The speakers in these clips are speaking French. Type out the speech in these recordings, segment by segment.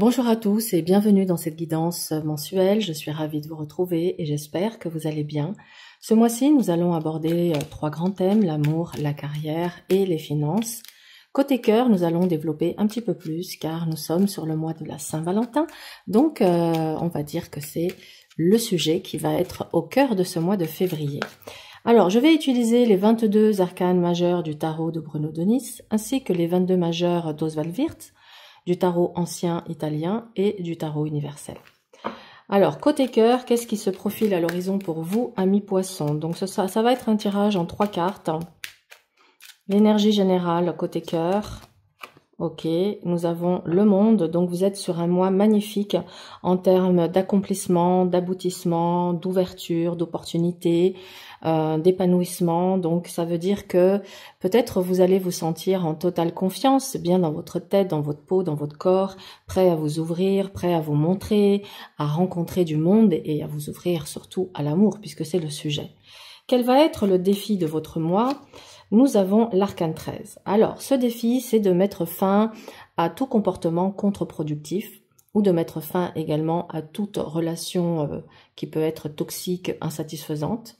Bonjour à tous et bienvenue dans cette guidance mensuelle. Je suis ravie de vous retrouver et j'espère que vous allez bien. Ce mois-ci, nous allons aborder trois grands thèmes, l'amour, la carrière et les finances. Côté cœur, nous allons développer un petit peu plus car nous sommes sur le mois de la Saint-Valentin. Donc, on va dire que c'est le sujet qui va être au cœur de ce mois de février. Alors, je vais utiliser les 22 arcanes majeurs du tarot de Bruno de Nice ainsi que les 22 majeurs d'Oswald Wirth, du tarot ancien italien et du tarot universel. Alors, côté cœur, qu'est-ce qui se profile à l'horizon pour vous, amis poissons? Donc, ça va être un tirage en 3 cartes. L'énergie générale côté cœur. Ok, nous avons le monde. Donc, vous êtes sur un mois magnifique en termes d'accomplissement, d'aboutissement, d'ouverture, d'opportunité, d'épanouissement. Donc, ça veut dire que peut-être vous allez vous sentir en totale confiance, bien dans votre tête, dans votre peau, dans votre corps, prêt à vous ouvrir, prêt à vous montrer, à rencontrer du monde et à vous ouvrir surtout à l'amour, puisque c'est le sujet. Quel va être le défi de votre mois? Nous avons l'arcane 13. Alors, ce défi, c'est de mettre fin à tout comportement contre-productif ou de mettre fin également à toute relation qui peut être toxique, insatisfaisante,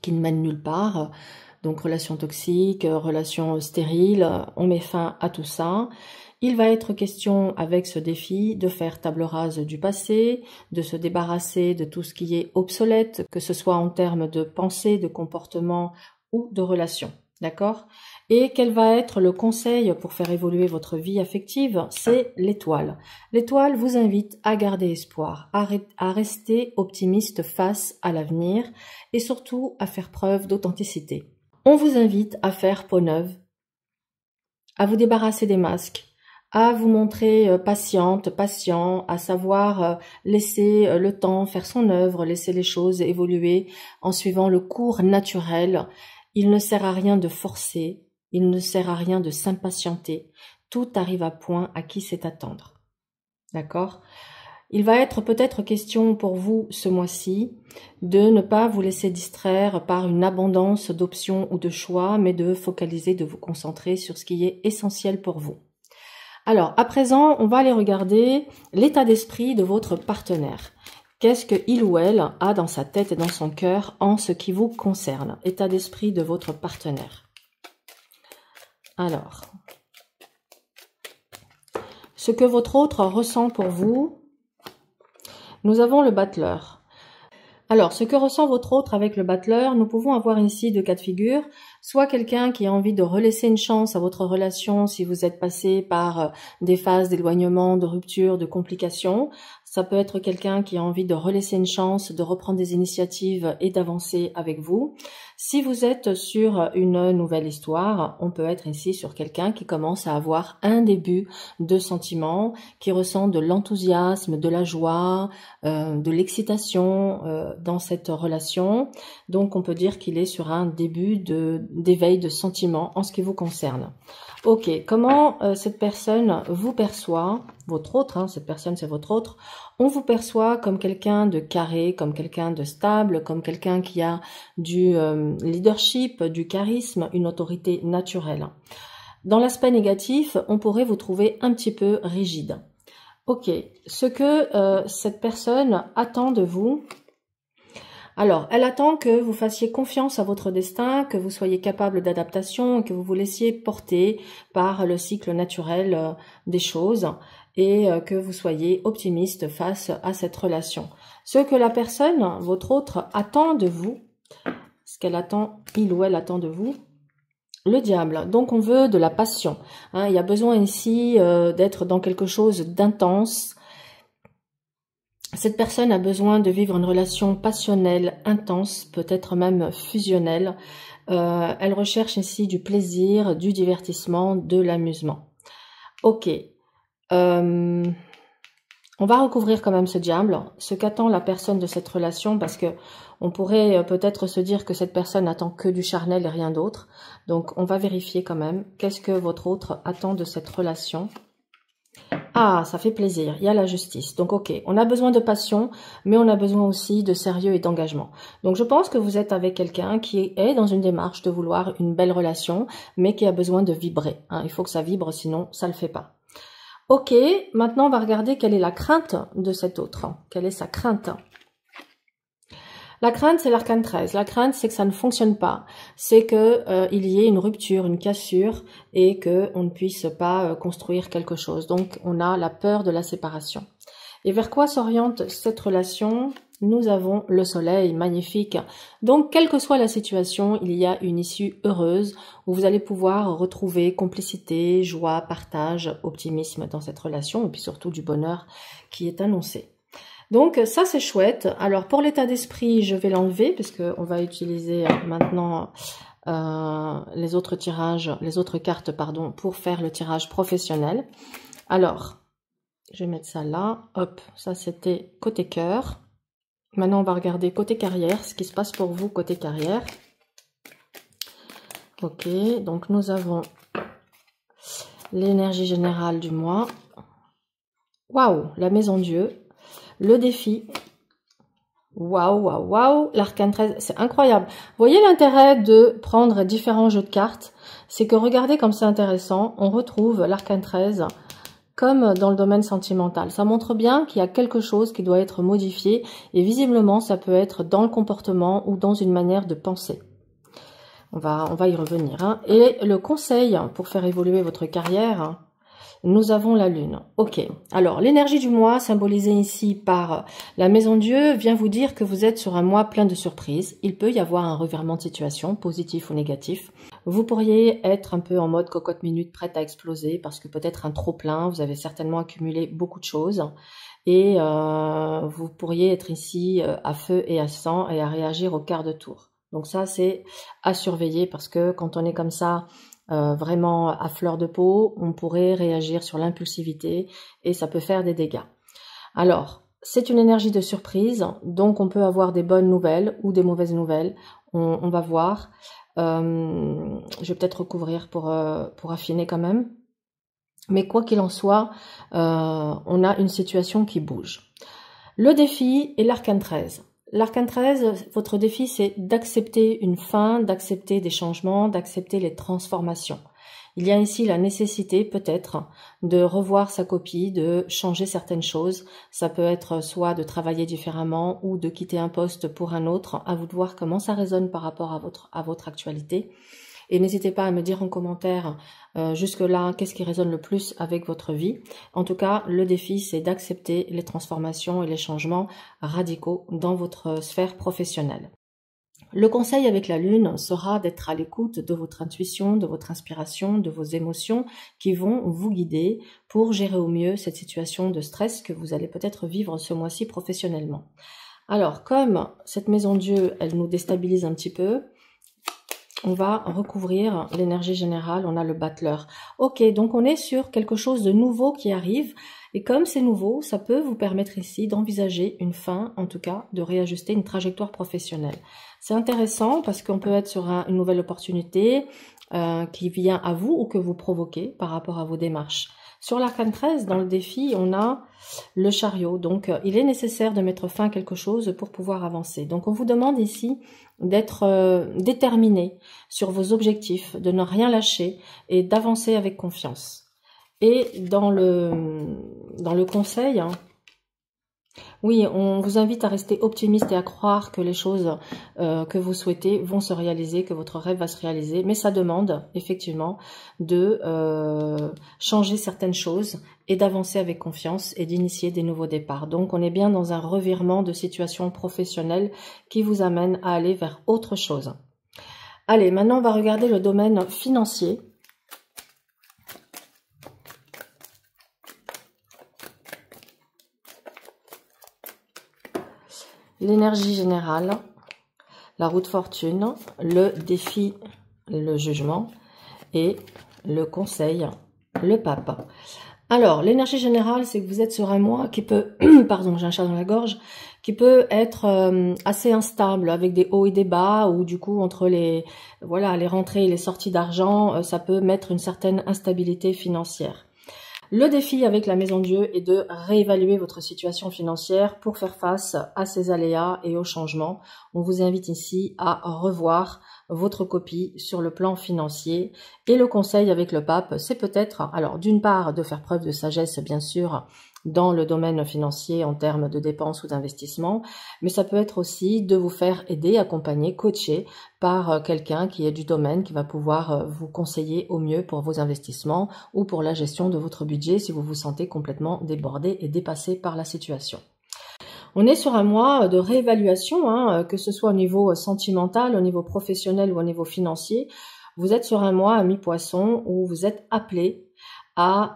qui ne mène nulle part. Donc, relation toxique, relation stérile, on met fin à tout ça. Il va être question avec ce défi de faire table rase du passé, de se débarrasser de tout ce qui est obsolète, que ce soit en termes de pensée, de comportement ou de relations, d'accord? Et quel va être le conseil pour faire évoluer votre vie affective? C'est l'étoile. L'étoile vous invite à garder espoir, à rester optimiste face à l'avenir et surtout à faire preuve d'authenticité. On vous invite à faire peau neuve, à vous débarrasser des masques, à vous montrer patiente, patient, à savoir laisser le temps faire son œuvre, laisser les choses évoluer en suivant le cours naturel. Il ne sert à rien de forcer, il ne sert à rien de s'impatienter. Tout arrive à point à qui sait attendre. D'accord? Il va être peut-être question pour vous ce mois-ci de ne pas vous laisser distraire par une abondance d'options ou de choix, mais de focaliser, de vous concentrer sur ce qui est essentiel pour vous. Alors, à présent, on va aller regarder l'état d'esprit de votre partenaire. Qu'est-ce qu'il ou elle a dans sa tête et dans son cœur en ce qui vous concerne? État d'esprit de votre partenaire. Alors, ce que votre autre ressent pour vous, nous avons le battleur. Alors, ce que ressent votre autre avec le battleur, nous pouvons avoir ici deux cas de figure. Soit quelqu'un qui a envie de relaisser une chance à votre relation si vous êtes passé par des phases d'éloignement, de rupture, de complications. Ça peut être quelqu'un qui a envie de relaisser une chance, de reprendre des initiatives et d'avancer avec vous. Si vous êtes sur une nouvelle histoire, on peut être ici sur quelqu'un qui commence à avoir un début de sentiment, qui ressent de l'enthousiasme, de la joie, de l'excitation dans cette relation. Donc on peut dire qu'il est sur un début d'éveil de sentiments en ce qui vous concerne. Ok, comment cette personne vous perçoit, votre autre, hein, cette personne c'est votre autre, on vous perçoit comme quelqu'un de carré, comme quelqu'un de stable, comme quelqu'un qui a du leadership, du charisme, une autorité naturelle. Dans l'aspect négatif, on pourrait vous trouver un petit peu rigide. Ok, ce que cette personne attend de vous, alors, elle attend que vous fassiez confiance à votre destin, que vous soyez capable d'adaptation, que vous vous laissiez porter par le cycle naturel des choses et que vous soyez optimiste face à cette relation. Ce que la personne, votre autre, attend de vous, ce qu'elle attend, il ou elle attend de vous, le diable. Donc, on veut de la passion. Hein, il y a besoin ici d'être dans quelque chose d'intense. Cette personne a besoin de vivre une relation passionnelle, intense, peut-être même fusionnelle. Elle recherche ici du plaisir, du divertissement, de l'amusement. Ok. On va recouvrir quand même ce diable, ce qu'attend la personne de cette relation, parce que on pourrait peut-être se dire que cette personne attend que du charnel et rien d'autre. Donc, on va vérifier quand même. Qu'est-ce que votre autre attend de cette relation ? Ah, ça fait plaisir, il y a la justice. Donc ok, on a besoin de passion, mais on a besoin aussi de sérieux et d'engagement. Donc je pense que vous êtes avec quelqu'un qui est dans une démarche de vouloir une belle relation, mais qui a besoin de vibrer. Hein. Il faut que ça vibre, sinon ça ne le fait pas. Ok, maintenant on va regarder quelle est la crainte de cet autre. Quelle est sa crainte? La crainte, c'est l'arcane 13. La crainte, c'est que ça ne fonctionne pas. C'est que il y ait une rupture, une cassure et que on ne puisse pas construire quelque chose. Donc, on a la peur de la séparation. Et vers quoi s'oriente cette relation? Nous avons le soleil, magnifique. Donc, quelle que soit la situation, il y a une issue heureuse où vous allez pouvoir retrouver complicité, joie, partage, optimisme dans cette relation et puis surtout du bonheur qui est annoncé. Donc ça c'est chouette. Alors pour l'état d'esprit, je vais l'enlever parce qu'on va utiliser maintenant les autres tirages, les autres cartes pardon, pour faire le tirage professionnel. Alors, je vais mettre ça là. Hop, ça c'était côté cœur. Maintenant on va regarder côté carrière, ce qui se passe pour vous côté carrière. Ok, donc nous avons l'énergie générale du mois. Waouh, la maison Dieu. Le défi, waouh, waouh, waouh, l'arcane 13, c'est incroyable. Vous voyez l'intérêt de prendre différents jeux de cartes, c'est que regardez comme c'est intéressant, on retrouve l'arcane 13 comme dans le domaine sentimental. Ça montre bien qu'il y a quelque chose qui doit être modifié et visiblement ça peut être dans le comportement ou dans une manière de penser. On va y revenir. Hein. Et le conseil pour faire évoluer votre carrière, nous avons la lune. Ok. Alors, l'énergie du mois, symbolisée ici par la maison Dieu, vient vous dire que vous êtes sur un mois plein de surprises. Il peut y avoir un revirement de situation, positif ou négatif. Vous pourriez être un peu en mode cocotte minute, prête à exploser, parce que peut-être un trop plein, vous avez certainement accumulé beaucoup de choses. Et vous pourriez être ici à feu et à sang et à réagir au quart de tour. Donc ça, c'est à surveiller parce que quand on est comme ça, vraiment à fleur de peau, on pourrait réagir sur l'impulsivité et ça peut faire des dégâts. Alors, c'est une énergie de surprise, donc on peut avoir des bonnes nouvelles ou des mauvaises nouvelles. On va voir. Je vais peut-être recouvrir pour affiner quand même. Mais quoi qu'il en soit, on a une situation qui bouge. Le défi est l'arcane 13. L'arcane 13, votre défi, c'est d'accepter une fin, d'accepter des changements, d'accepter les transformations. Il y a ici la nécessité, peut-être, de revoir sa copie, de changer certaines choses. Ça peut être soit de travailler différemment ou de quitter un poste pour un autre. À vous de voir comment ça résonne par rapport à votre actualité. Et n'hésitez pas à me dire en commentaire jusque-là qu'est-ce qui résonne le plus avec votre vie. En tout cas, le défi, c'est d'accepter les transformations et les changements radicaux dans votre sphère professionnelle. Le conseil avec la lune sera d'être à l'écoute de votre intuition, de votre inspiration, de vos émotions qui vont vous guider pour gérer au mieux cette situation de stress que vous allez peut-être vivre ce mois-ci professionnellement. Alors, comme cette maison Dieu, elle nous déstabilise un petit peu, on va recouvrir l'énergie générale, on a le battleur. Ok, donc on est sur quelque chose de nouveau qui arrive. Et comme c'est nouveau, ça peut vous permettre ici d'envisager une fin, en tout cas, de réajuster une trajectoire professionnelle. C'est intéressant parce qu'on peut être sur une nouvelle opportunité qui vient à vous ou que vous provoquez par rapport à vos démarches. Sur l'arcane 13, dans le défi, on a le chariot. Donc, il est nécessaire de mettre fin à quelque chose pour pouvoir avancer. Donc, on vous demande ici d'être déterminé sur vos objectifs, de ne rien lâcher et d'avancer avec confiance. Et dans le conseil, oui, on vous invite à rester optimiste et à croire que les choses que vous souhaitez vont se réaliser, que votre rêve va se réaliser. Mais ça demande effectivement de changer certaines choses et d'avancer avec confiance et d'initier des nouveaux départs. Donc on est bien dans un revirement de situation professionnelle qui vous amène à aller vers autre chose. Allez, maintenant on va regarder le domaine financier. L'énergie générale, la roue de fortune, le défi, le jugement et le conseil, le pape. Alors, l'énergie générale, c'est que vous êtes sur un mois qui peut, pardon, j'ai un chat dans la gorge, qui peut être assez instable avec des hauts et des bas ou du coup entre les rentrées et les sorties d'argent, ça peut mettre une certaine instabilité financière. Le défi avec la Maison Dieu est de réévaluer votre situation financière pour faire face à ces aléas et aux changements. On vous invite ici à revoir votre copie sur le plan financier. Et le conseil avec le pape, c'est peut-être, alors d'une part, de faire preuve de sagesse, bien sûr, dans le domaine financier en termes de dépenses ou d'investissement, mais ça peut être aussi de vous faire aider, accompagner, coacher par quelqu'un qui est du domaine, qui va pouvoir vous conseiller au mieux pour vos investissements ou pour la gestion de votre budget si vous vous sentez complètement débordé et dépassé par la situation. On est sur un mois de réévaluation, que ce soit au niveau sentimental, au niveau professionnel ou au niveau financier. Vous êtes sur un mois à mi-poisson où vous êtes appelé à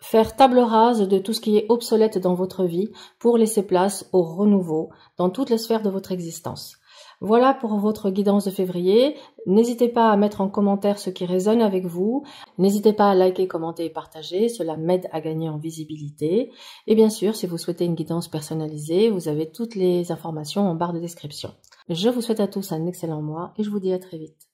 faire table rase de tout ce qui est obsolète dans votre vie pour laisser place au renouveau dans toutes les sphères de votre existence. Voilà pour votre guidance de février. N'hésitez pas à mettre en commentaire ce qui résonne avec vous. N'hésitez pas à liker, commenter et partager. Cela m'aide à gagner en visibilité. Et bien sûr, si vous souhaitez une guidance personnalisée, vous avez toutes les informations en barre de description. Je vous souhaite à tous un excellent mois et je vous dis à très vite.